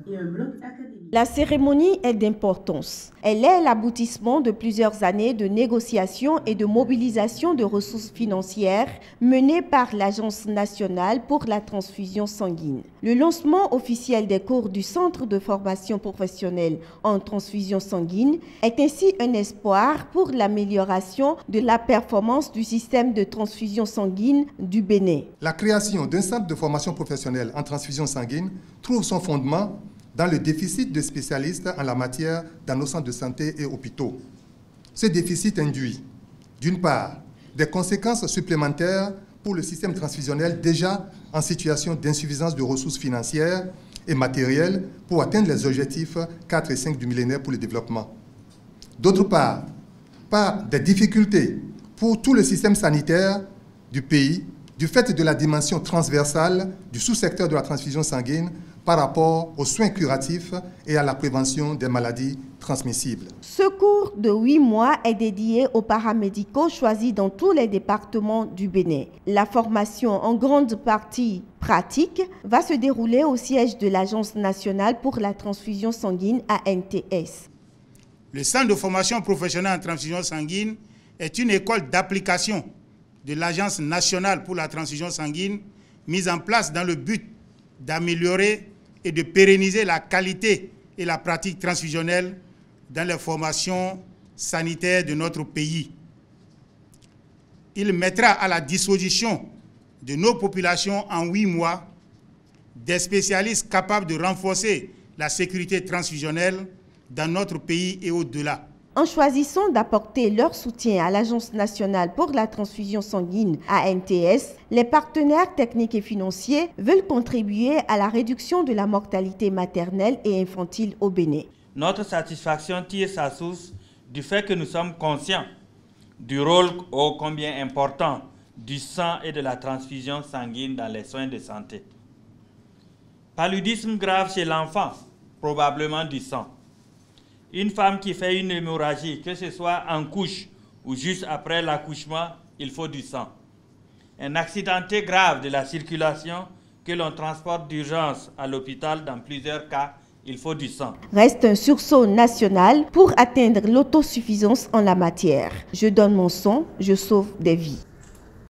Et un bloc académique. La cérémonie est d'importance. Elle est l'aboutissement de plusieurs années de négociations et de mobilisation de ressources financières menées par l'Agence nationale pour la transfusion sanguine. Le lancement officiel des cours du Centre de formation professionnelle en transfusion sanguine est ainsi un espoir pour l'amélioration de la performance du système de transfusion sanguine du Bénin. La création d'un centre de formation professionnelle en transfusion sanguine trouve son fondement dans le déficit de spécialistes en la matière dans nos centres de santé et hôpitaux. Ce déficit induit, d'une part, des conséquences supplémentaires pour le système transfusionnel déjà en situation d'insuffisance de ressources financières et matérielles pour atteindre les objectifs 4 et 5 du millénaire pour le développement. D'autre part, par des difficultés pour tout le système sanitaire du pays du fait de la dimension transversale du sous-secteur de la transfusion sanguine par rapport aux soins curatifs et à la prévention des maladies transmissibles. Ce cours de 8 mois est dédié aux paramédicaux choisis dans tous les départements du Bénin. La formation, en grande partie pratique, va se dérouler au siège de l'Agence nationale pour la transfusion sanguine ANTS. Le Centre de formation professionnelle en transfusion sanguine est une école d'application de l'Agence nationale pour la transfusion sanguine mise en place dans le but d'améliorer et de pérenniser la qualité et la pratique transfusionnelle dans les formations sanitaires de notre pays. Il mettra à la disposition de nos populations en 8 mois des spécialistes capables de renforcer la sécurité transfusionnelle dans notre pays et au-delà. En choisissant d'apporter leur soutien à l'Agence nationale pour la transfusion sanguine ANTS, les partenaires techniques et financiers veulent contribuer à la réduction de la mortalité maternelle et infantile au Bénin. Notre satisfaction tire sa source du fait que nous sommes conscients du rôle ô combien important du sang et de la transfusion sanguine dans les soins de santé. Paludisme grave chez l'enfant, probablement du sang. Une femme qui fait une hémorragie, que ce soit en couche ou juste après l'accouchement, il faut du sang. Un accidenté grave de la circulation que l'on transporte d'urgence à l'hôpital, dans plusieurs cas, il faut du sang. Reste un sursaut national pour atteindre l'autosuffisance en la matière. Je donne mon sang, je sauve des vies.